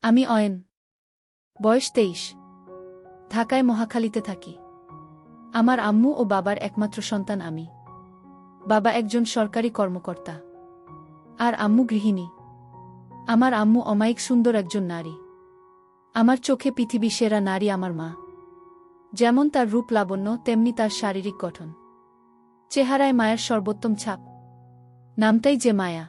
আমি অয়ন। বয়স 23। ঢাকায় মহাখালীতে থাকি। আমার আম্মু ও বাবার একমাত্র সন্তান আমি। বাবা একজন সরকারি কর্মকর্তা আর আম্মু গৃহিণী। আমার আম্মু অমায়িক সুন্দর একজন নারী। আমার চোখে পৃথিবী সেরা নারী আমার মা। যেমন তার রূপ লাবণ্য, তেমনি তার শারীরিক গঠন। চেহারায় মায়ের সর্বোত্তম ছাপ। নামটাই যে মায়া।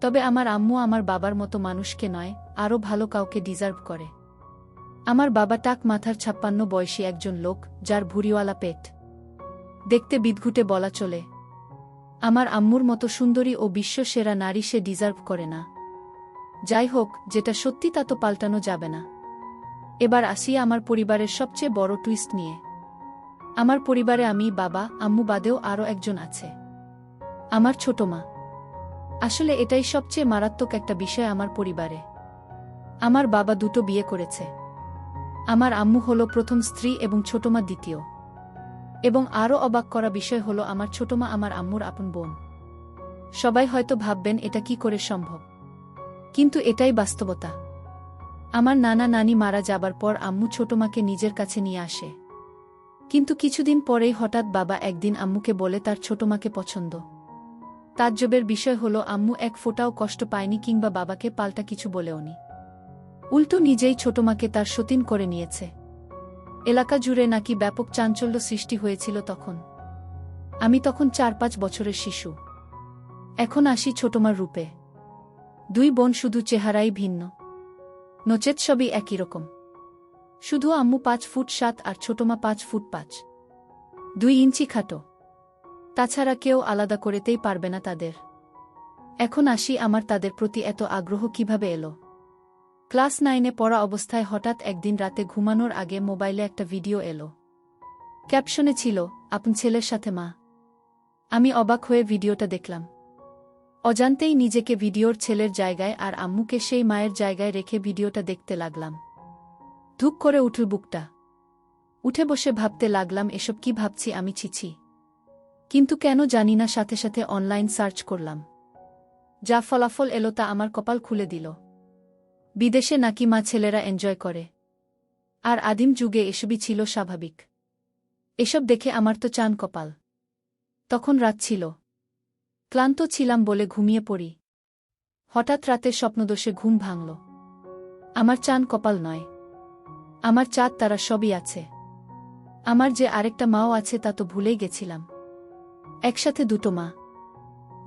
তবে আমার আম্মু আমার বাবার মতো মানুষকে নয়, আরও ভালো কাউকে ডিজার্ভ করে। আমার বাবা টাক মাথার 56 বয়সী একজন লোক, যার ভুঁড়িওয়ালা পেট। দেখতে বিদঘুটে বলা চলে। আমার আম্মুর মতো সুন্দরী ও বিশ্ব সেরা নারী সে ডিজার্ভ করে না। যাই হোক, যেটা সত্যি তা তো পাল্টানো যাবে না। এবার আসি আমার পরিবারের সবচেয়ে বড় টুইস্ট নিয়ে। আমার পরিবারে আমি, বাবা, আম্মু বাদেও আরও একজন আছে। আমার ছোট মা। আসলে এটাই সবচেয়ে মারাত্মক একটা বিষয় আমার পরিবারে। আমার বাবা দুটো বিয়ে করেছে। আমার আম্মু হল প্রথম স্ত্রী এবং ছোটমা দ্বিতীয়। এবং আরও অবাক করা বিষয় হল আমার ছোটমা আমার আম্মুর আপন বোন। সবাই হয়তো ভাববেন এটা কি করে সম্ভব, কিন্তু এটাই বাস্তবতা। আমার নানা নানি মারা যাবার পর আম্মু ছোটমাকে নিজের কাছে নিয়ে আসে। কিন্তু কিছুদিন পরেই হঠাৎ বাবা একদিন আম্মুকে বলে তার ছোটমাকে পছন্দ। তাজ্জবের বিষয় হল আম্মু এক ফোঁটাও কষ্ট পায়নি কিংবা বাবাকে পাল্টা কিছু বলেওনি। উল্টো নিজেই ছোটমাকে তার সতীন করে নিয়েছে। এলাকা জুড়ে নাকি ব্যাপক চাঞ্চল্য সৃষ্টি হয়েছিল তখন। আমি তখন 4-5 বছরের শিশু। এখন আসি ছোটমার রূপে। দুই বোন শুধু চেহারাই ভিন্ন, নচেত সবই একই রকম। শুধু আম্মু 5 ফুট 7 আর ছোটমা 5 ফুট 5, 2 ইঞ্চি খাটো। তাছাড়া কেউ আলাদা করতেই পারবে না তাদের। এখন আসি আমার তাদের প্রতি এত আগ্রহ কিভাবে এলো। ক্লাস 9-এ পড়া অবস্থায় হঠাৎ একদিন রাতে ঘুমানোর আগে মোবাইলে একটা ভিডিও এলো। ক্যাপশনে ছিল, আপন ছেলের সাথে মা। আমি অবাক হয়ে ভিডিওটা দেখলাম। অজান্তেই নিজেকে ভিডিওর ছেলের জায়গায় আর আম্মুকে সেই মায়ের জায়গায় রেখে ভিডিওটা দেখতে লাগলাম। ধুক করে উঠল বুকটা। উঠে বসে ভাবতে লাগলাম এসব কি ভাবছি আমি, ছিছি। কিন্তু কেন জানি না সাথে সাথে অনলাইন সার্চ করলাম। যা ফলাফল এলো তা আমার কপাল খুলে দিল। বিদেশে নাকি মা ছেলেরা এনজয় করে। আর আদিম যুগে এসবই ছিল স্বাভাবিক। এসব দেখে আমার তো চান কপাল। তখন রাত ছিল। ক্লান্ত ছিলাম বলে ঘুমিয়ে পড়ি। হঠাৎ রাতে স্বপ্নদোষে ঘুম ভাঙল। আমার চান কপাল নয়, আমার চাঁদ তারা সবই আছে। আমার যে আরেকটা মাও আছে তা তো ভুলেই গেছিলাম। একসাথে দুটো মা।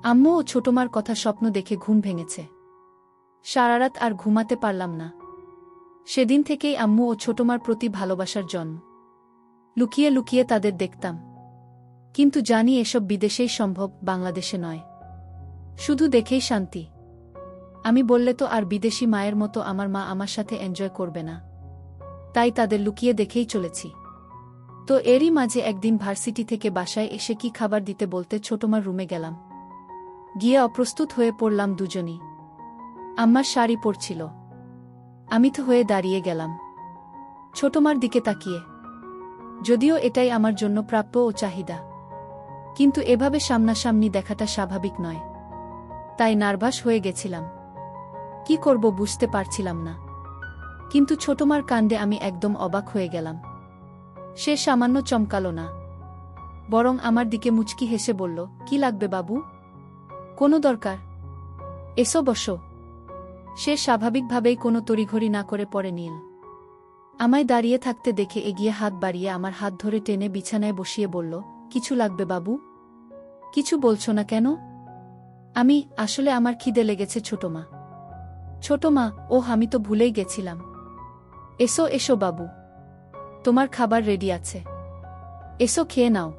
আম্মু ও ছোটমার কথা স্বপ্ন দেখে ঘুম ভেঙেছে। সারারাত আর ঘুমাতে পারলাম না। সেদিন থেকেই আম্মু ও ছোটমার প্রতি ভালোবাসার জন্ম। লুকিয়ে লুকিয়ে তাদের দেখতাম। কিন্তু জানি এসব বিদেশেই সম্ভব, বাংলাদেশে নয়। শুধু দেখেই শান্তি। আমি বললে তো আর বিদেশি মায়ের মতো আমার মা আমার সাথে এনজয় করবে না। তাই তাদের লুকিয়ে দেখেই চলেছি। তো এরই মাঝে একদিন ভার্সিটি থেকে বাসায় এসে কি খাবার দিতে বলতে ছোটমার রুমে গেলাম। গিয়ে অপ্রস্তুত হয়ে পড়লাম দুজনই। আম্মার শাড়ি পরছিল। আমি তো হয়ে দাঁড়িয়ে গেলাম ছোটমার দিকে তাকিয়ে। যদিও এটাই আমার জন্য প্রাপ্য ও চাহিদা, কিন্তু এভাবে সামনাসামনি দেখাটা স্বাভাবিক নয়। তাই নার্ভাস হয়ে গেছিলাম। কি করব বুঝতে পারছিলাম না। কিন্তু ছোটমার কাণ্ডে আমি একদম অবাক হয়ে গেলাম। সে সামান্য চমকালো না, বরং আমার দিকে মুচকি হেসে বলল, কি লাগবে বাবু? কোনো দরকার? এসো বসো। সে স্বাভাবিকভাবেই কোনো তড়িঘড়ি না করে পড়ে নিল। আমায় দাঁড়িয়ে থাকতে দেখে এগিয়ে হাত বাড়িয়ে আমার হাত ধরে টেনে বিছানায় বসিয়ে বলল, কিছু লাগবে বাবু? কিছু বলছো না কেন? আসলে আমার খিদে লেগেছে ছোটমা। ছোটমা? ওহ, আমি তো ভুলেই গেছিলাম। এসো এসো বাবু, তোমার খাবার রেডি আছে। এসো খেয়ে নাও।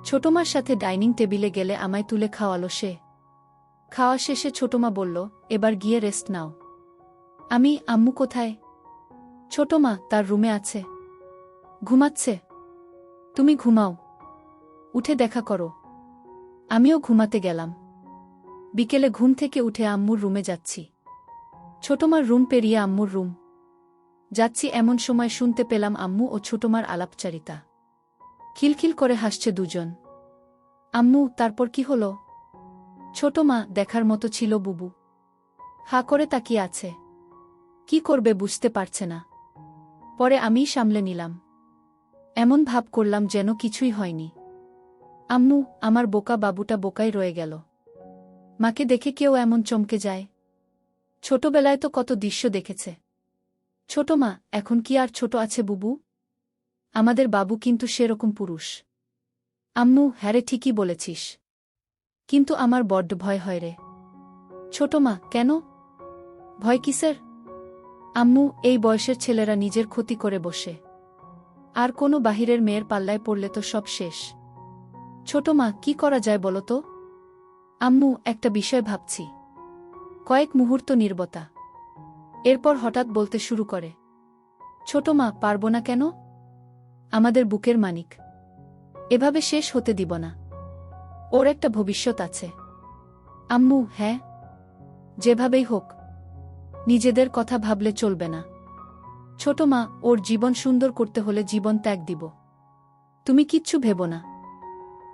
ছোটমার সাথে ডাইনিং টেবিলে গেলে আমায় তুলে খাওয়ালো সে। খাওয়া শেষে ছোটমা বলল, এবার গিয়ে রেস্ট নাও। আম্মু কোথায়? ছোটমা তার রুমে আছে, ঘুমাচ্ছে। তুমি ঘুমাও, উঠে দেখা করো। আমিও ঘুমাতে গেলাম। বিকেলে ঘুম থেকে উঠে আম্মুর রুমে যাচ্ছি। ছোটমার রুম পেরিয়ে আম্মুর রুম যাচ্ছি, এমন সময় শুনতে পেলাম আম্মু ও ছোটমার আলাপচারিতা। খিলখিল করে হাসছে দুজন। আম্মু, তারপর কি হলো? ছোটমা, দেখার মতো ছিল বুবু। হা করে তাকিয়ে আছে। কি করবে বুঝতে পারছে না। পরে আমিই সামলে নিলাম। এমন ভাব করলাম যেন কিছুই হয়নি। আম্মু, আমার বোকা বাবুটা বোকাই রয়ে গেল। মাকে দেখে কেউ এমন চমকে যায়? ছোটবেলায় তো কত দৃশ্য দেখেছে। ছোট মা, এখন কি আর ছোট আছে বুবু? আমাদের বাবু কিন্তু সেরকম পুরুষ। আম্মু, হ্যারে ঠিকই বলেছিস। কিন্তু আমার বড্ড ভয় হয় রে। ছোট মা, কেন? ভয় কিসের? আম্মু, এই বয়সের ছেলেরা নিজের ক্ষতি করে বসে। আর কোনো বাহিরের মেয়ের পাল্লায় পড়লে তো সব শেষ। ছোট মা, কি করা যায় বলো তো? আম্মু, একটা বিষয় ভাবছি। কয়েক মুহূর্ত নীরবতা। এরপর হঠাৎ বলতে শুরু করে, ছোট মা, পারব না কেন? আমাদের বুকের মানিক। এভাবে শেষ হতে দিব না। ওর একটা ভবিষ্যৎ আছে। আম্মু, হ্যাঁ, যেভাবেই হোক। নিজেদের কথা ভাবলে চলবে না। ছোট মা, ওর জীবন সুন্দর করতে হলে জীবন ত্যাগ দিব। তুমি কিচ্ছু ভেবো না।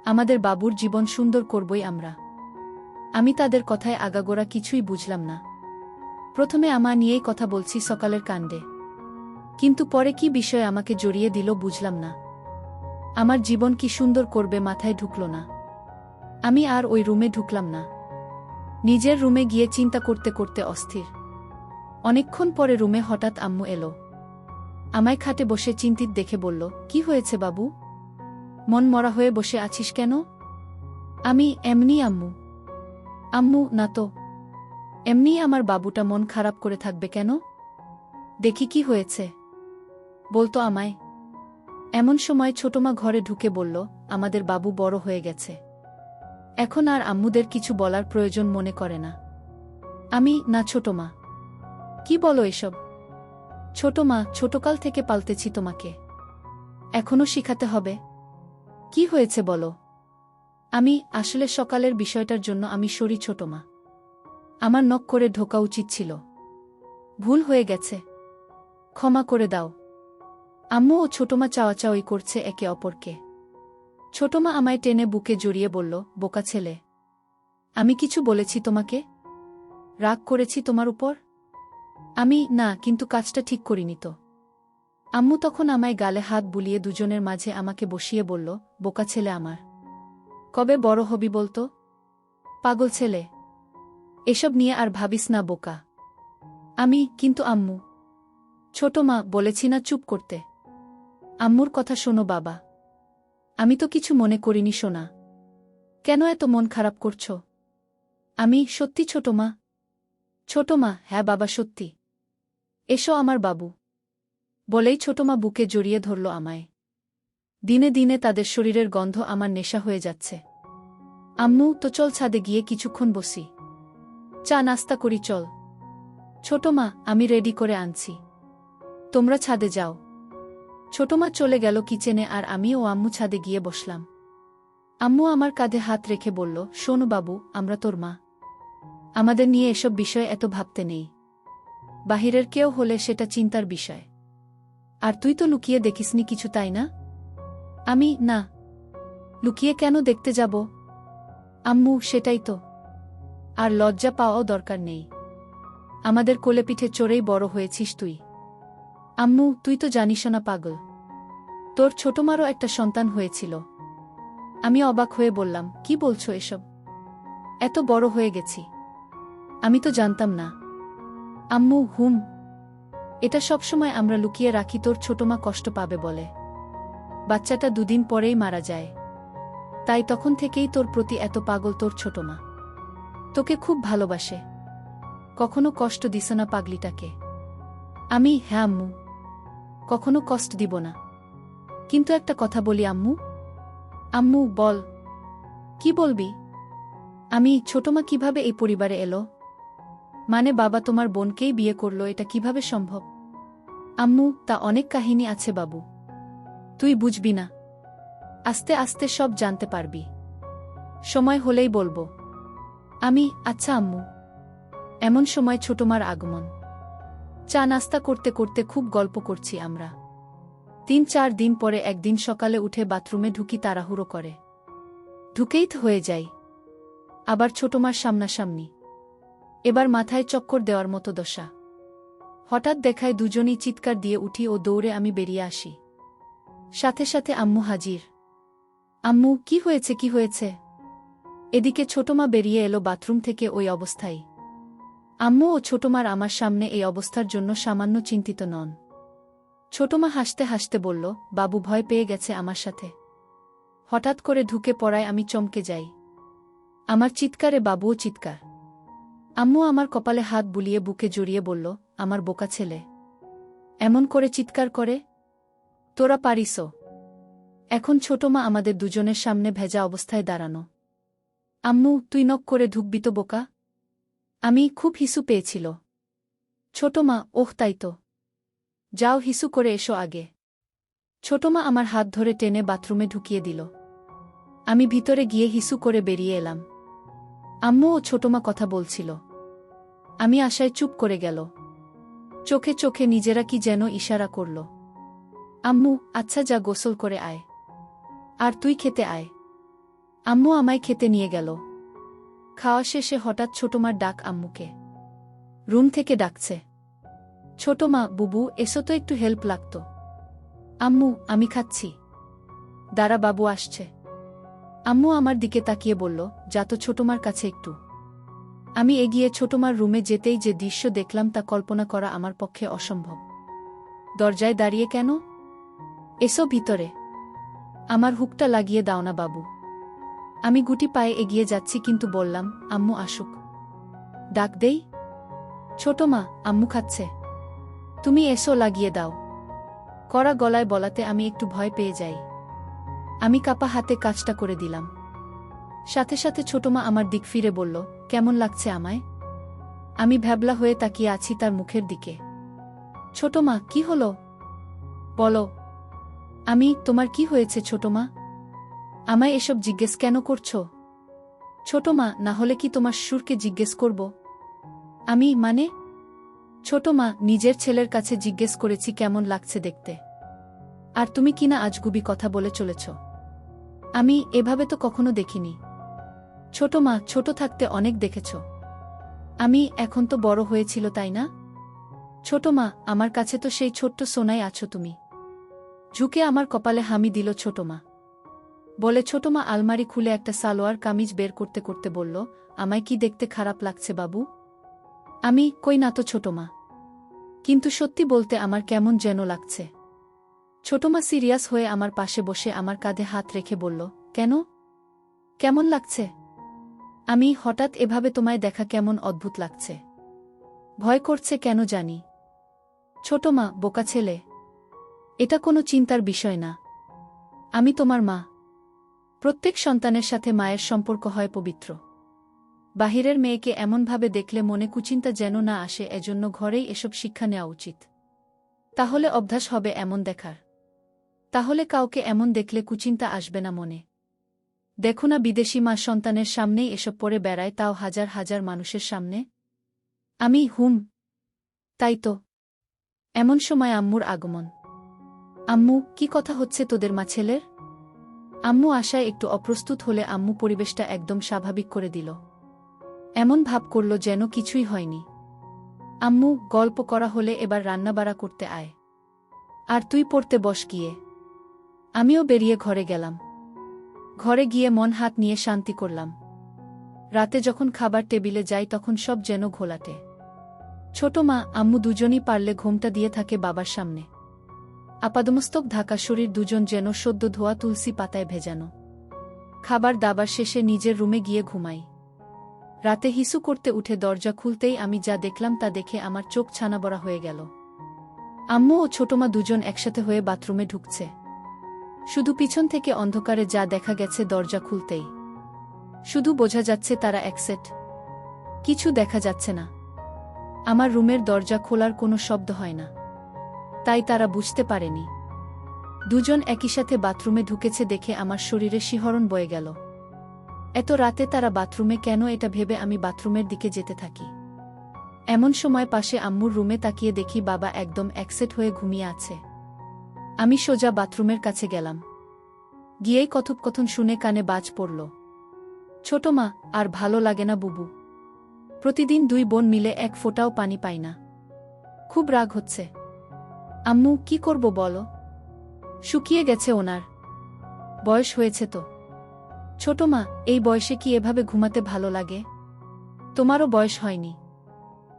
আমাদের বাবুর জীবন সুন্দর করবই আমরা। আমি তাদের কথায় আগাগোড়া কিছুই বুঝলাম না। প্রথমে আমা নিয়েই কথা বলছি সকালের কাণ্ডে। কিন্তু পরে কি বিষয় আমাকে জড়িয়ে দিল বুঝলাম না। আমার জীবন কি সুন্দর করবে মাথায় ঢুকল না। আমি আর ওই রুমে ঢুকলাম না। নিজের রুমে গিয়ে চিন্তা করতে করতে অস্থির। অনেকক্ষণ পরে রুমে হঠাৎ আম্মু এলো। আমায় খাটে বসে চিন্তিত দেখে বলল, কি হয়েছে বাবু? মন মরা হয়ে বসে আছিস কেন? আমি এমনি আম্মু। আম্মু, না তো। এমনি আমার বাবুটা মন খারাপ করে থাকবে কেন? দেখি কি হয়েছে। বলতো আমায়। এমন সময় ছোটমা ঘরে ঢুকে বলল, আমাদের বাবু বড় হয়ে গেছে। এখন আর আম্মুদের কিছু বলার প্রয়োজন মনে করে না। আমি, না ছোটমা। কি বলো এসব? ছোটমা, ছোটকাল থেকে পালতেছি তোমাকে। এখনো শিখাতে হবে? কি হয়েছে বলো? আমি, আসলে সকালের বিষয়টার জন্য আমি সরি ছোটমা। আমার নক করে ঢোকা উচিত ছিল। ভুল হয়ে গেছে। ক্ষমা করে দাও। আম্মু ও ছোটমা চাওয়াচাওয়ি করছে একে অপরকে। ছোটমা আমায় টেনে বুকে জড়িয়ে বলল, বোকা ছেলে। আমি কিছু বলেছি তোমাকে? রাগ করেছি তোমার উপর? আমি, না, কিন্তু কাজটা ঠিক করিনি তো। আম্মু তখন আমায় গালে হাত বুলিয়ে দুজনের মাঝে আমাকে বসিয়ে বলল, বোকা ছেলে আমার। কবে বড় হবি বলতো? পাগল ছেলে। এসব নিয়ে আর ভাবিস না বোকা। আমি, কিন্তু আম্মু। ছোট মা, বলেছি না চুপ করতে। আম্মুর কথা শোনো বাবা। আমি তো কিছু মনে করিনি সোনা। কেন এত মন খারাপ করছো? আমি, সত্যি ছোট মা। ছোট মা, হ্যাঁ বাবা সত্যি। এসো আমার বাবু। বলেই ছোটমা বুকে জড়িয়ে ধরল আমায়। দিনে দিনে তাদের শরীরের গন্ধ আমার নেশা হয়ে যাচ্ছে। আম্মু, তো চল ছাদে গিয়ে কিছুক্ষণ বসি। চা নাস্তা করি চল। ছোট মা, আমি রেডি করে আনছি। তোমরা ছাদে যাও। ছোটমা চলে গেল কিচেনে আর আমি ও আম্মু ছাদে গিয়ে বসলাম। আম্মু আমার কাঁধে হাত রেখে বলল, শোনো বাবু, আমরা তোর মা। আমাদের নিয়ে এসব বিষয়ে এত ভাবতে নেই। বাহিরের কেউ হলে সেটা চিন্তার বিষয়। আর তুই তো লুকিয়ে দেখিসনি কিছু, তাই না? আমি, না। লুকিয়ে কেন দেখতে যাব? আম্মু, সেটাই তো। আর লজ্জা পাওয়াও দরকার নেই। আমাদের কোলেপিঠে চড়েই বড় হয়েছিস তুই। আম্মু, তুই তো জানিস না পাগল। তোর ছোটমারও একটা সন্তান হয়েছিল। আমি অবাক হয়ে বললাম, কি বলছো এসব? এত বড় হয়ে গেছি। আমি তো জানতাম না। আম্মু, হুম। এটা সবসময় আমরা লুকিয়ে রাখি তোর ছোটমা কষ্ট পাবে বলে। বাচ্চাটা দুদিন পরেই মারা যায়। তাই তখন থেকেই তোর প্রতি এত পাগল তোর ছোটমা। তোকে খুব ভালোবাসে। কখনো কষ্ট দিস না পাগলিটাকে। আমি, হ্যাঁ আম্মু। কখনো কষ্ট দিব না। কিন্তু একটা কথা বলি আম্মু। আম্মু, বল। কি বলবি? আমি, ছোটমা কিভাবে এই পরিবারে এলো? মানে বাবা তোমার বোনকেই বিয়ে করলো, এটা কিভাবে সম্ভব? আম্মু, তা অনেক কাহিনী আছে বাবু। তুই বুঝবি না। আস্তে আস্তে সব জানতে পারবি। সময় হলেই বলবো। আমি, আচ্ছা আম্মু। এমন সময় ছোটমার আগমন। চা নাস্তা করতে করতে খুব গল্প করছি আমরা। ৩-৪ দিন পরে একদিন সকালে উঠে বাথরুমে ঢুকি তাড়াহুড়ো করে। ঢুকেই তো হয়ে যাই। আবার ছোটমার সামনাসামনি। এবার মাথায় চক্কর দেওয়ার মতো দশা। হঠাৎ দেখায় দুজনেই চিৎকার দিয়ে উঠি ও দৌড়ে আমি বেরিয়ে আসি। সাথে সাথে আম্মু হাজির। আম্মু, কি হয়েছে, কি হয়েছে? এদিকে ছোটমা বেরিয়ে এলো বাথরুম থেকে ওই অবস্থায়। আম্মু ও ছোটমার আমার সামনে এই অবস্থার জন্য সামান্য চিন্তিত নন। ছোটমা হাসতে হাসতে বলল, বাবু ভয় পেয়ে গেছে আমার সাথে। হঠাৎ করে ঢুকে পড়ায় আমি চমকে যাই। আমার চিৎকারে বাবুও চিৎকার। আম্মু আমার কপালে হাত বুলিয়ে বুকে জড়িয়ে বলল, আমার বোকা ছেলে এমন করে চিৎকার করে? তোরা পারিসও? এখন ছোটমা আমাদের দুজনের সামনে ভেজা অবস্থায় দাঁড়ানো। আম্মু, তুই নক করে ঢুকবি তো বোকা? আমি খুব হিসু পেয়েছিল। ছোটমা, ওহ তাই তো। যাও হিসু করে এসো আগে। ছোটমা আমার হাত ধরে টেনে বাথরুমে ঢুকিয়ে দিল। আমি ভিতরে গিয়ে হিসু করে বেরিয়ে এলাম। আম্মু ও ছোটমা কথা বলছিল। আমি আশায় চুপ করে গেল। চোখে চোখে নিজেরা কি যেন ইশারা করল। আম্মু, আচ্ছা যা গোসল করে আয়। আর তুই খেতে আয়। আম্মু আমায় খেতে নিয়ে গেল। খাওয়া শেষে হঠাৎ ছোটমার ডাক আম্মুকে। রুম থেকে ডাকছে। ছোটমা, বুবু, এসো তো, একটু হেল্প লাগতো। আম্মু, আমি খাচ্ছি। দাঁড়া, বাবু আসছে। আম্মু আমার দিকে তাকিয়ে বলল, যা তো ছোটমার কাছে একটু। আমি এগিয়ে ছোটমার রুমে যেতেই যে দৃশ্য দেখলাম তা কল্পনা করা আমার পক্ষে অসম্ভব। দরজায় দাঁড়িয়ে কেন? এসো ভিতরে। আমার হুকটা লাগিয়ে দাও না বাবু। আমি গুটি পায়ে এগিয়ে যাচ্ছি কিন্তু বললাম, আম্মু আসুক। ডাক দেই? ছোটমা, আম্মু খাচ্ছে। তুমি এসো, লাগিয়ে দাও। কড়া গলায় বলাতে আমি একটু ভয় পেয়ে যাই। আমি কাপা হাতে কাজটা করে দিলাম। সাথে সাথে ছোটমা আমার দিক ফিরে বলল, কেমন লাগছে আমায়? আমি ভ্যাবলা হয়ে তাকিয়ে আছি তার মুখের দিকে। ছোটমা, কি হলো? বলো। তোমার কি হয়েছে ছোটমা? আমায় এসব জিজ্ঞেস কেন করছো? ছোটমা, না হলে কি তোমার শ্বশুরকে জিজ্ঞেস করব? মানে? ছোটমা, নিজের ছেলের কাছে জিজ্ঞেস করেছি কেমন লাগছে দেখতে। আর তুমি কিনা আজগুবি কথা বলে চলেছ। আমি এভাবে তো কখনো দেখিনি। ছোটমা, ছোট থাকতে অনেক দেখেছ। এখন তো বড় হয়েছিল, তাই না? ছোটমা, আমার কাছে তো সেই ছোট্ট সোনাই আছো তুমি। ঝুঁকে আমার কপালে হামি দিল ছোটমা। বলে ছোটমা আলমারি খুলে একটা সালোয়ার কামিজ বের করতে করতে বলল, আমায় কি দেখতে খারাপ লাগছে বাবু? কই না তো ছোটমা। কিন্তু সত্যি বলতে আমার কেমন যেন লাগছে। ছোটমা সিরিয়াস হয়ে আমার পাশে বসে আমার কাঁধে হাত রেখে বলল, কেন? কেমন লাগছে? হঠাৎ এভাবে তোমায় দেখা কেমন অদ্ভুত লাগছে। ভয় করছে কেন জানি। ছোটমা, বোকা ছেলে। এটা কোনো চিন্তার বিষয় না। আমি তোমার মা। প্রত্যেক সন্তানের সাথে মায়ের সম্পর্ক হয় পবিত্র। বাহিরের মেয়েকে এমনভাবে দেখলে মনে কুচিন্তা যেন না আসে, এজন্য ঘরেই এসব শিক্ষা নেওয়া উচিত। তাহলে অভ্যাস হবে এমন দেখার। তাহলে কাউকে এমন দেখলে কুচিন্তা আসবে না মনে। দেখো না, বিদেশি মা সন্তানের সামনেই এসব পরে বেড়ায়, তাও হাজার হাজার মানুষের সামনে। তাই তো। এমন সময় আম্মুর আগমন। আম্মু, কি কথা হচ্ছে তোদের মা ছেলের? আম্মু আশায় একটু অপ্রস্তুত হলে আম্মু পরিবেশটা একদম স্বাভাবিক করে দিল। এমন ভাব করল যেন কিছুই হয়নি। আম্মু, গল্প করা হলে এবার রান্নাবাড়া করতে আয়। আর তুই পড়তে বস গিয়ে। আমিও বেরিয়ে ঘরে গেলাম। ঘরে গিয়ে মন হাত নিয়ে শান্তি করলাম। রাতে যখন খাবার টেবিলে যাই তখন সব যেন ঘোলাটে। ছোটমা, আম্মু দুজনই পারলে ঘোমটা দিয়ে থাকে বাবার সামনে। আপাদমস্তক ঢাকা শরীর, দুজন যেন সদ্য ধোয়া তুলসী পাতায় ভেজানো। খাবার দাবার শেষে নিজের রুমে গিয়ে ঘুমাই। রাতে হিসু করতে উঠে দরজা খুলতেই আমি যা দেখলাম তা দেখে আমার চোখ ছানাবড়া হয়ে গেল। আম্মু ও ছোটমা দুজন একসাথে হয়ে বাথরুমে ঢুকছে। শুধু পিছন থেকে অন্ধকারে যা দেখা গেছে দরজা খুলতেই। শুধু বোঝা যাচ্ছে তারা একসেট। কিছু দেখা যাচ্ছে না। আমার রুমের দরজা খোলার কোনো শব্দ হয় না। তাই তারা বুঝতে পারেনি। দুজন একই সাথে বাথরুমে ঢুকেছে দেখে আমার শরীরে শিহরণ বয়ে গেল। এত রাতে তারা বাথরুমে কেন, এটা ভেবে আমি বাথরুমের দিকে যেতে থাকি। এমন সময় পাশে আম্মুর রুমে তাকিয়ে দেখি বাবা একদম একসেট হয়ে ঘুমিয়ে আছে। আমি সোজা বাথরুমের কাছে গেলাম। গিয়েই কথোপকথন শুনে কানে বাজ পড়ল। ছোটমা, আর ভালো লাগে না বুবু। প্রতিদিন দুই বোন মিলে এক ফোঁটাও পানি পাই না। খুব রাগ হচ্ছে। আম্মু, কি করব বলো? শুকিয়ে গেছে ওনার। বয়স হয়েছে তো। ছোট মা, এই বয়সে কি এভাবে ঘুমাতে ভালো লাগে? তোমারও বয়স হয়নি।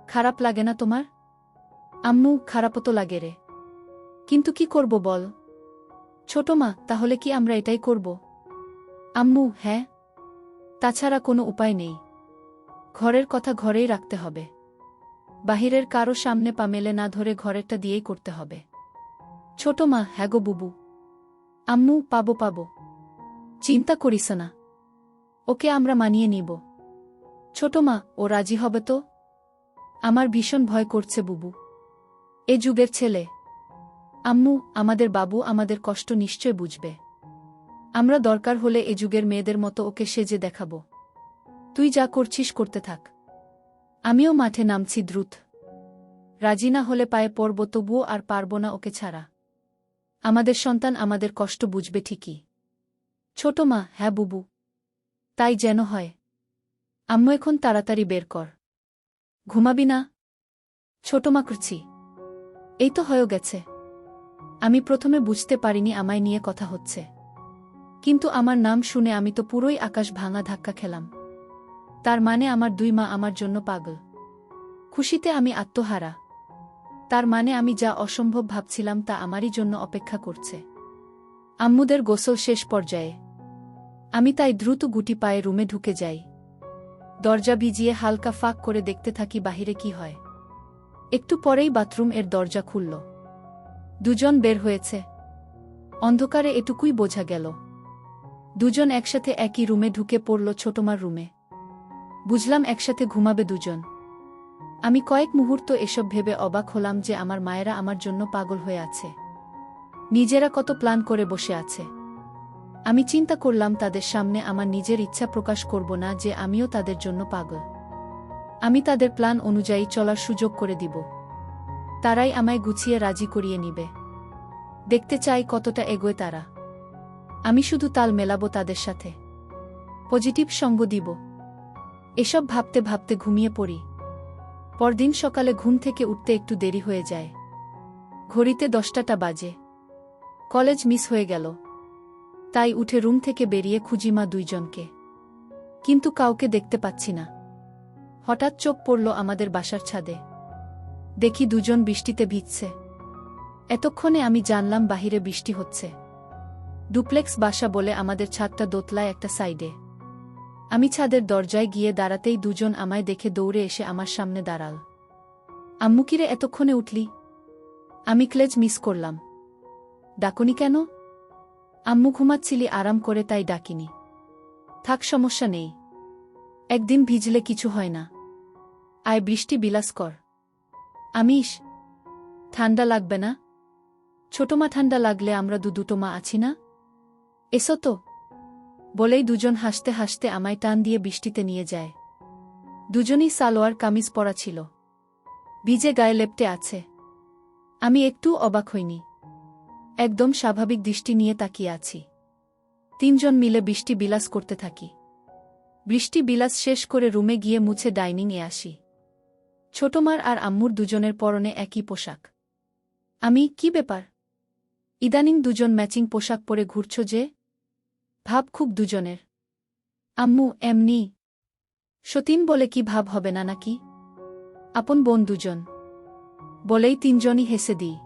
খারাপ লাগে না তোমার? আম্মু, খারাপও তো লাগে রে। কিন্তু কি করব বল? ছোট মা, তাহলে কি আমরা এটাই করব? আম্মু, হ্যাঁ। তাছাড়া কোনো উপায় নেই। ঘরের কথা ঘরেই রাখতে হবে। বাহিরের কারো সামনে পা মেলে না ধরে ঘরেরটা দিয়েই করতে হবে। ছোট মা, হ্যাঁ গো বুবু। আম্মু, পাবো। চিন্তা করিস না। ওকে আমরা মানিয়ে নিব। ছোট মা, ও রাজি হবে তো? আমার ভীষণ ভয় করছে বুবু। এ যুগের ছেলে। আম্মু, আমাদের বাবু আমাদের কষ্ট নিশ্চয় বুঝবে। আমরা দরকার হলে এ যুগের মেয়েদের মতো ওকে সেজে দেখাব। তুই যা করছিস করতে থাক। আমিও মাঠে নামছি দ্রুত। রাজি না হলে পায়ে পড়ব, তবুও আর পারব না ওকে ছাড়া। আমাদের সন্তান আমাদের কষ্ট বুঝবে ঠিকই। ছোট মা, হ্যাঁ বুবু। তাই যেন হয়। আম্মু, এখন তাড়াতাড়ি বের কর। ঘুমাবি না? ছোট মা করছি। এই তো হয়ে গেছে। আমি প্রথমে বুঝতে পারিনি আমায় নিয়ে কথা হচ্ছে। কিন্তু আমার নাম শুনে আমি তো পুরোই আকাশ ভাঙা ধাক্কা খেলাম। তার মানে আমার দুই মা আমার জন্য পাগল। খুশিতে আমি আত্মহারা। তার মানে আমি যা অসম্ভব ভাবছিলাম তা আমারই জন্য অপেক্ষা করছে। আম্মুদের গোসল শেষ পর্যায়ে। আমি তাই দ্রুত গুটি পায়ে রুমে ঢুকে যাই। দরজা ভিজিয়ে হালকা ফাঁক করে দেখতে থাকি বাহিরে কি হয়। একটু পরেই বাথরুম এর দরজা খুলল। দুজন বের হয়েছে। অন্ধকারে এটুকুই বোঝা গেল। দুজন একসাথে একই রুমে ঢুকে পড়ল, ছোটমার রুমে। বুঝলাম একসাথে ঘুমাবে দুজন। আমি কয়েক মুহূর্ত এসব ভেবে অবাক হলাম যে আমার মায়েরা আমার জন্য পাগল হয়ে আছে। নিজেরা কত প্ল্যান করে বসে আছে। আমি চিন্তা করলাম তাদের সামনে আমার নিজের ইচ্ছা প্রকাশ করব না যে আমিও তাদের জন্য পাগল। আমি তাদের প্ল্যান অনুযায়ী চলার সুযোগ করে দিব। তারাই আমায় গুছিয়ে রাজি করিয়ে নিবে। দেখতে চাই কতটা এগোয় তারা। আমি শুধু তাল মেলাবো তাদের সাথে। পজিটিভ সঙ্গ দিব। এসব ভাবতে ভাবতে ঘুমিয়ে পড়ি। পরদিন সকালে ঘুম থেকে উঠতে একটু দেরি হয়ে যায়। ঘড়িতে 10টা বাজে। কলেজ মিস হয়ে গেল। তাই উঠে রুম থেকে বেরিয়ে খুঁজি মা দুইজনকে। কিন্তু কাউকে দেখতে পাচ্ছি না। হঠাৎ চোখ পড়ল আমাদের বাসার ছাদে। দেখি দুজন বৃষ্টিতে ভিজছে। এতক্ষণে আমি জানলাম বাহিরে বৃষ্টি হচ্ছে। ডুপ্লেক্স বাসা বলে আমাদের ছাদটা দোতলায় একটা সাইডে। আমি ছাদের দরজায় গিয়ে দাঁড়াতেই দুজন আমায় দেখে দৌড়ে এসে আমার সামনে দাঁড়াল। আম্মু, কিরে এতক্ষণে উঠলি? আমি ক্লেজ মিস করলাম। ডাকুনি কেন? আম্মু, ঘুমাচ্ছিলি আরাম করে তাই ডাকিনি। থাক, সমস্যা নেই। একদিন ভিজলে কিছু হয় না। আয় বৃষ্টি বিলাস কর। আমিস, ঠান্ডা লাগবে না? ছোট মা, ঠান্ডা লাগলে আমরা দুটো মা আছি না? এসো তো। বলেই দুজন হাসতে হাসতে আমায় টান দিয়ে বৃষ্টিতে নিয়ে যায়। দুজনই সালোয়ার কামিজ পরা ছিল। ভিজে গায়ে লেপ্টে আছে। আমি একটু অবাক হইনি। একদম স্বাভাবিক দৃষ্টি নিয়ে তাকিয়ে আছি। তিনজন মিলে বৃষ্টি বিলাস করতে থাকি। বৃষ্টি বিলাস শেষ করে রুমে গিয়ে মুছে ডাইনিংয়ে আসি। ছোটমার আর আম্মুর দুজনের পরনে একই পোশাক। আমি, কি ব্যাপার? ইদানিং দুজন ম্যাচিং পোশাক পরে ঘুরছ যে? ভাব খুব দুজনের। আম্মু, এমনি। সতীন বলে কি ভাব হবে না নাকি? আপন বোন দুজন। বলেই তিনজনই হেসে দিই।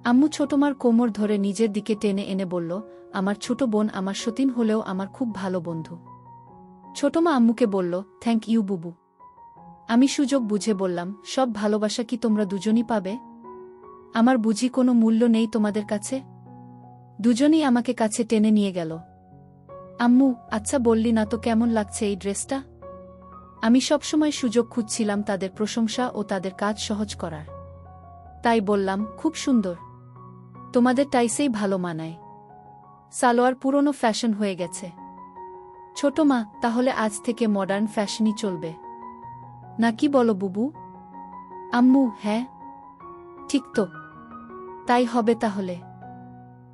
আম্মু ছোটমার কোমর ধরে নিজের দিকে টেনে এনে বলল, আমার ছোট বোন আমার সতীন হলেও আমার খুব ভালো বন্ধু। ছোটমা আম্মুকে বলল, থ্যাংক ইউ বুবু। আমি সুযোগ বুঝে বললাম, সব ভালোবাসা কি তোমরা দুজনই পাবে? আমার বুঝি কোনো মূল্য নেই তোমাদের কাছে? দুজনই আমাকে কাছে টেনে নিয়ে গেল। আম্মু, আচ্ছা বললি না তো কেমন লাগছে এই ড্রেসটা? আমি সবসময় সুযোগ খুঁজছিলাম তাদের প্রশংসা ও তাদের কাজ সহজ করার। তাই বললাম, খুব সুন্দর। তোমাদের টাইসেই ভালো মানায়। সালোয়ার পুরনো ফ্যাশন হয়ে গেছে। ছোট মা, তাহলে আজ থেকে মডার্ন ফ্যাশনই চলবে নাকি বলো বুবু? আম্মু, হ্যাঁ। ঠিক তো। তাই হবে তাহলে।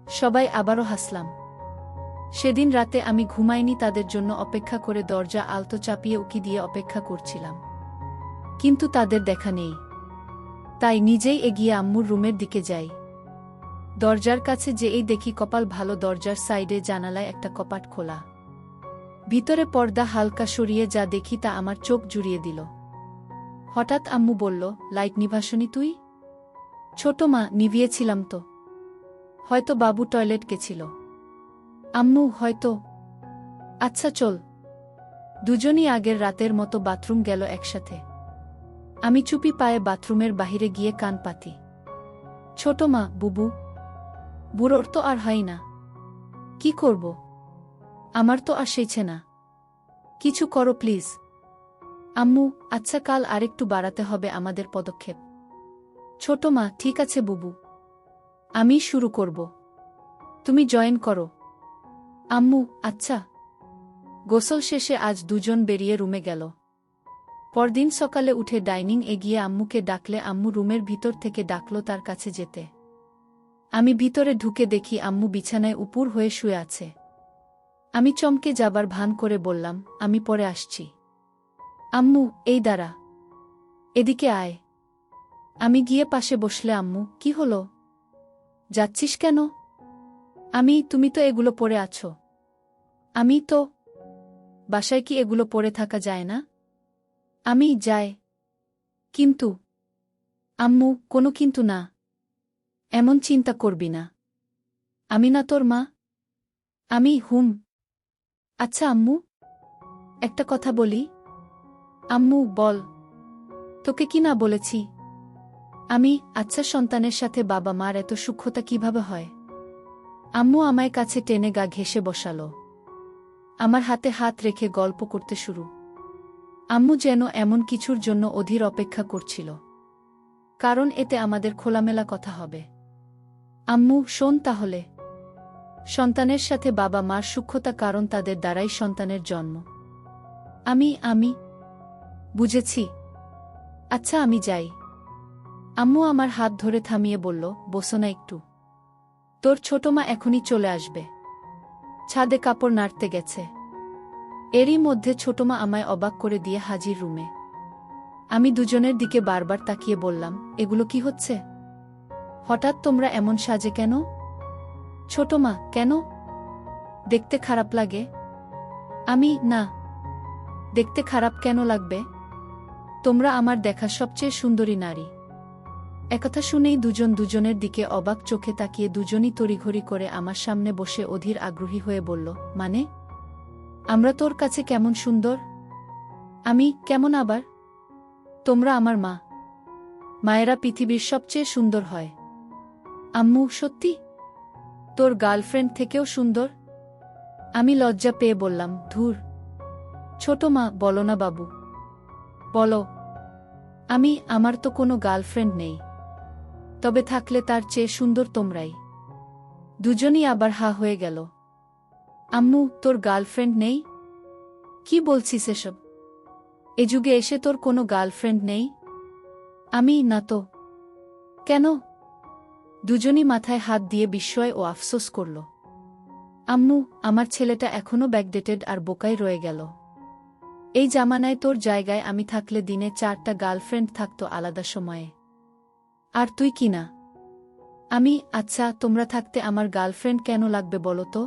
সবাই আবারও হাসলাম। সেদিন রাতে আমি ঘুমাইনি, তাদের জন্য অপেক্ষা করে দরজা আলতো চাপিয়ে উকি দিয়ে অপেক্ষা করছিলাম। কিন্তু তাদের দেখা নেই। তাই নিজেই এগিয়ে আম্মুর রুমের দিকে যাই। দরজার কাছে যেই দেখি কপাল ভালো দরজার সাইডে জানালায় একটা কপাট খোলা। ভিতরে পর্দা হালকা সরিয়ে যা দেখি তা আমার চোখ জুড়িয়ে দিল। হঠাৎ আম্মু বলল, লাইট নিভাসনি তুই? ছোট মা, নিভিয়েছিলাম তো। হয়তো বাবু টয়লেট গেছিল। আম্মু, হয়তো। আচ্ছা চল। দুজনই আগের রাতের মতো বাথরুম গেল একসাথে। আমি চুপি পায়ে বাথরুমের বাহিরে গিয়ে কান পাতি। ছোট মা, বুবু। বুড়োর তো আর হয় না। কি করব? আমার তো আর সইছে না। কিছু করো প্লিজ। আম্মু, আচ্ছা কাল আরেকটু বাড়াতে হবে আমাদের পদক্ষেপ। ছোট মা, ঠিক আছে বুবু। আমি শুরু করব। তুমি জয়েন করো। আম্মু, আচ্ছা। গোসল শেষে আজ দুজন বেরিয়ে রুমে গেল। পরদিন সকালে উঠে ডাইনিং এগিয়ে আম্মুকে ডাকলে আম্মু রুমের ভিতর থেকে ডাকল তার কাছে যেতে। আমি ভিতরে ঢুকে দেখি আম্মু বিছানায় উপুর হয়ে শুয়ে আছে। আমি চমকে যাবার ভান করে বললাম, আমি পরে আসছি। আম্মু, এই দাঁড়া। এদিকে আয়। আমি গিয়ে পাশে বসলে আম্মু, কি হলো? যাচ্ছিস কেন? তুমি তো এগুলো পরে আছো। আমি তো। বাসায় কি এগুলো পরে থাকা যায় না? আমি যাই। কিন্তু। আম্মু, কোনো কিন্তু না। এমন চিন্তা করবি না। আমি না তোর মা? আমি হুম। আচ্ছা আম্মু, একটা কথা বলি। আম্মু, বল। তোকে কি না বলেছি? আচ্ছা, সন্তানের সাথে বাবা মার এত সূক্ষ্মতা কিভাবে হয়? আম্মু আমায় কাছে টেনে গা ঘেঁষে বসালো। আমার হাতে হাত রেখে গল্প করতে শুরু। আম্মু যেন এমন কিছুর জন্য অধীর অপেক্ষা করছিল। কারণ এতে আমাদের খোলামেলা কথা হবে। আম্মু, শোন তাহলে। সন্তানের সাথে বাবা মার সূক্ষ্মতা, কারণ তাদের দ্বারাই সন্তানের জন্ম। আমি বুঝেছি। আচ্ছা আমি যাই। আম্মু আমার হাত ধরে থামিয়ে বলল, বসো না একটু। তোর ছোট মা এখনই চলে আসবে। ছাদে কাপড় নাড়তে গেছে। এরই মধ্যে ছোট মা আমায় অবাক করে দিয়ে হাজির রুমে। আমি দুজনের দিকে বারবার তাকিয়ে বললাম, এগুলো কি হচ্ছে? হঠাৎ তোমরা এমন সাজে কেন? ছোট মা, কেন? দেখতে খারাপ লাগে? না। দেখতে খারাপ কেন লাগবে? তোমরা আমার দেখা সবচেয়ে সুন্দরী নারী। একথা শুনেই দুজন দুজনের দিকে অবাক চোখে তাকিয়ে দুজনই তড়িঘড়ি করে আমার সামনে বসে অধীর আগ্রহী হয়ে বলল, মানে? আমরা তোর কাছে কেমন সুন্দর? কেমন আবার? তোমরা আমার মা। মায়েরা পৃথিবীর সবচেয়ে সুন্দর হয়। আম্মু, সত্যি? তোর গার্লফ্রেন্ড থেকেও সুন্দর? আমি লজ্জা পেয়ে বললাম, ধুর। ছোট মা, বলো না বাবু। বলো। আমার তো কোনো গার্লফ্রেন্ড নেই। তবে থাকলে তার চেয়ে সুন্দর তোমরাই। দুজনই আবার হা হয়ে গেল। আম্মু, তোর গার্লফ্রেন্ড নেই? কি বলছিস এসব? এ যুগে এসে তোর কোনো গার্লফ্রেন্ড নেই? না তো। কেন? দুজনই মাথায় হাত দিয়ে বিস্ময় ও আফসোস করল। আম্মু, আমার ছেলেটা এখনো ব্যাকডেটেড আর বোকাই রয়ে গেল। এই জামানায় তোর জায়গায় আমি থাকলে দিনে 4টা গার্লফ্রেন্ড থাকতো আলাদা সময়ে। আর তুই কি না? আচ্ছা, তোমরা থাকতে আমার গার্লফ্রেন্ড কেন লাগবে বলো তো?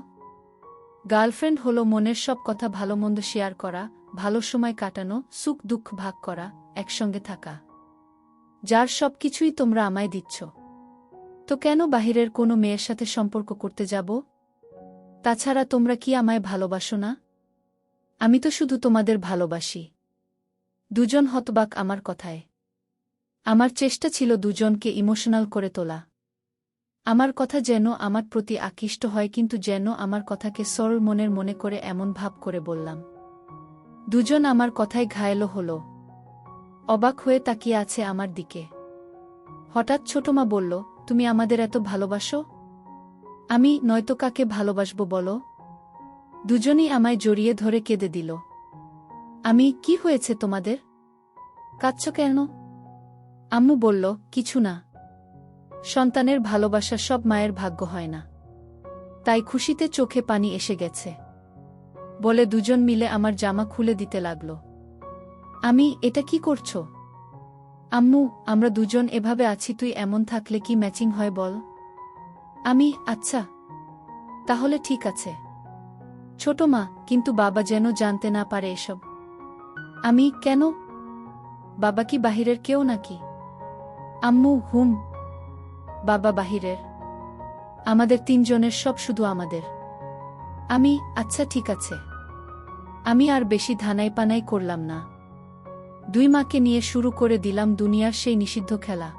গার্লফ্রেন্ড হলো মনের সব কথা, ভালো মন্দ শেয়ার করা, ভালো সময় কাটানো, সুখ দুঃখ ভাগ করা, একসঙ্গে থাকা। যার সব কিছুই তোমরা আমায় দিচ্ছ। তো কেন বাহিরের কোনো মেয়ের সাথে সম্পর্ক করতে যাব? তাছাড়া তোমরা কি আমায় ভালোবাসো না? আমি তো শুধু তোমাদের ভালোবাসি। দুজন হতবাক আমার কথায়। আমার চেষ্টা ছিল দুজনকে ইমোশনাল করে তোলা। আমার কথা যেন আমার প্রতি আকৃষ্ট হয়, কিন্তু যেন আমার কথাকে সরল মনের মনে করে এমন ভাব করে বললাম। দুজন আমার কথায় ঘায়েল হলো। অবাক হয়ে তাকিয়ে আছে আমার দিকে। হঠাৎ ছোটমা বলল, তুমি আমাদের এত ভালোবাসো? নয়তো কাকে ভালোবাসবো বলো? দুজনই আমায় জড়িয়ে ধরে কেঁদে দিল। কি হয়েছে তোমাদের? কাঁদছ কেন? আম্মু বলল, কিছু না। সন্তানের ভালোবাসা সব মায়ের ভাগ্য হয় না, তাই খুশিতে চোখে পানি এসে গেছে বলে দুজন মিলে আমার জামা খুলে দিতে লাগল। এটা কি করছো? আম্মু, আমরা দুজন এভাবে আছি, তুই এমন থাকলে কি ম্যাচিং হয় বল? আমি, আচ্ছা তাহলে ঠিক আছে। ছোট মা, কিন্তু বাবা যেন জানতে না পারে এসব। আমি, কেন? বাবা কি বাহিরের কেউ নাকি? আম্মু, হুম, বাবা বাহিরের। আমাদের তিনজনের সব শুধু আমাদের। আমি, আচ্ছা ঠিক আছে। আমি আর বেশি ধানাই পানাই করলাম না। দুই মাকে নিয়ে শুরু করে দিলাম দুনিয়ার সেই নিষিদ্ধ খেলা।